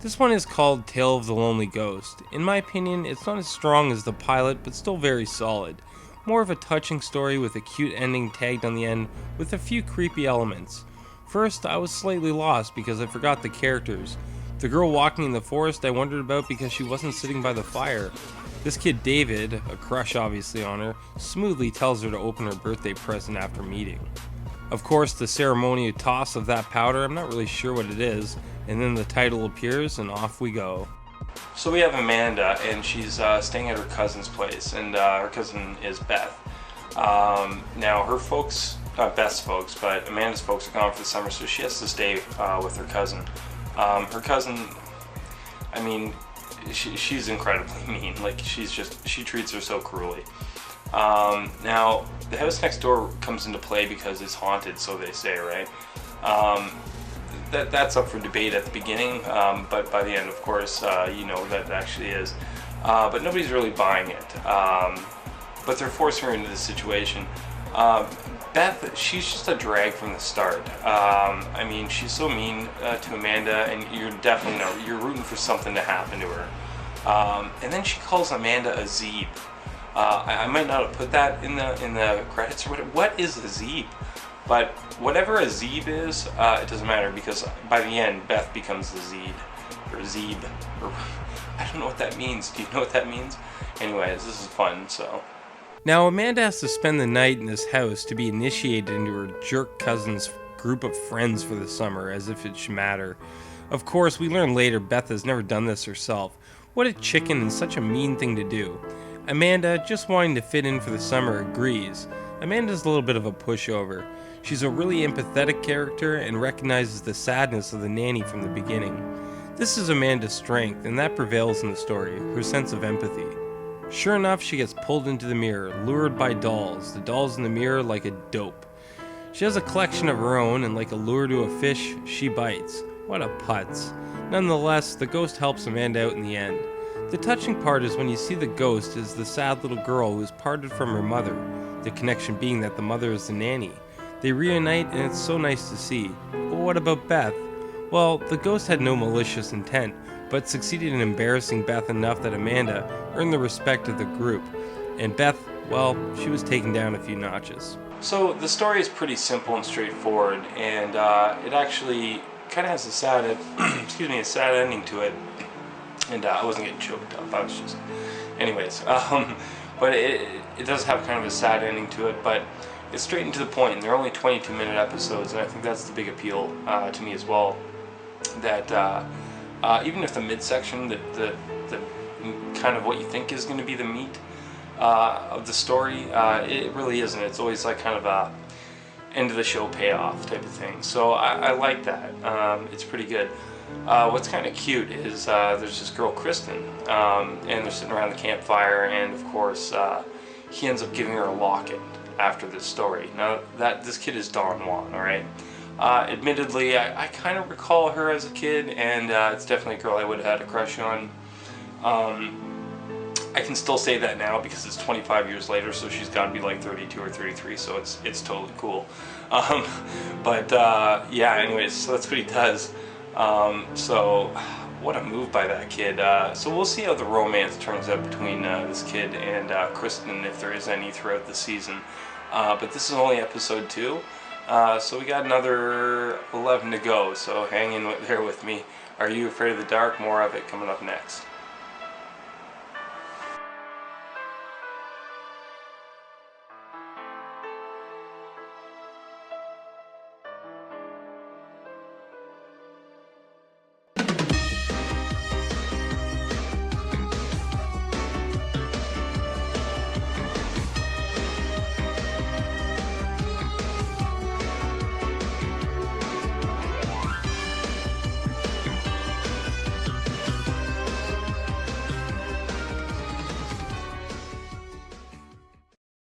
This one is called Tale of the Lonely Ghost. In my opinion, it's not as strong as the pilot, but still very solid. More of a touching story with a cute ending tagged on the end with a few creepy elements. First, I was slightly lost because I forgot the characters. The girl walking in the forest I wondered about because she wasn't sitting by the fire. This kid David, a crush obviously on her, smoothly tells her to open her birthday present after meeting. Of course, the ceremonial toss of that powder, I'm not really sure what it is, and then the title appears and off we go. So we have Amanda, and she's staying at her cousin's place, and her cousin is Beth. Now her folks, not Beth's folks, but Amanda's folks are gone for the summer, so she has to stay with her cousin. Her cousin, I mean, she's incredibly mean. Like, she treats her so cruelly. Now, the house next door comes into play because it's haunted, so they say, right? That's up for debate at the beginning, but by the end, of course, you know that it actually is. But nobody's really buying it. But they're forcing her into this situation. Beth, she's just a drag from the start. I mean, she's so mean to Amanda, and you're definitely, you're rooting for something to happen to her. And then she calls Amanda a Zeeb. I might not have put that in the credits or whatever. What is a Zeeb? But whatever a Zeeb is, it doesn't matter, because by the end, Beth becomes the Zeeb, or Zeeb, or I don't know what that means. Do you know what that means? Anyways, this is fun, so. Now, Amanda has to spend the night in this house to be initiated into her jerk cousin's group of friends for the summer, as if it should matter. Of course, we learn later Beth has never done this herself. What a chicken and such a mean thing to do. Amanda, just wanting to fit in for the summer, agrees. Amanda's a little bit of a pushover. She's a really empathetic character and recognizes the sadness of the nanny from the beginning. This is Amanda's strength, and that prevails in the story, her sense of empathy. Sure enough, she gets pulled into the mirror, lured by dolls, the dolls in the mirror like a dope. She has a collection of her own, and like a lure to a fish, she bites. What a putz. Nonetheless, the ghost helps Amanda out in the end. The touching part is when you see the ghost as the sad little girl who is parted from her mother, the connection being that the mother is the nanny. They reunite, and it's so nice to see. But what about Beth? Well, the ghost had no malicious intent, but succeeded in embarrassing Beth enough that Amanda earned the respect of the group. And Beth, well, she was taken down a few notches. So the story is pretty simple and straightforward, and it actually kind of has a sad, a sad ending to it. And I wasn't getting choked up. I was just, anyways. But it does have kind of a sad ending to it, but it's straight and to the point. And they're only 22-minute episodes, and I think that's the big appeal to me as well. That even if the midsection, the kind of what you think is going to be the meat of the story, it really isn't. It's always like kind of a end of the show payoff type of thing. So I like that. It's pretty good. What's kind of cute is there's this girl, Kristen, and they're sitting around the campfire, and of course he ends up giving her a locket after this story. Now, this kid is Don Juan, alright? Admittedly, I kind of recall her as a kid, and it's definitely a girl I would have had a crush on. I can still say that now because it's 25 years later, so she's got to be like 32 or 33, so it's totally cool. Yeah, anyways, so that's what he does. So what a move by that kid. So we'll see how the romance turns out between this kid and Kristen, if there is any throughout the season. But this is only episode 2, so we got another 11 to go, so hang in there with me. Are You Afraid of the Dark? More of it coming up next.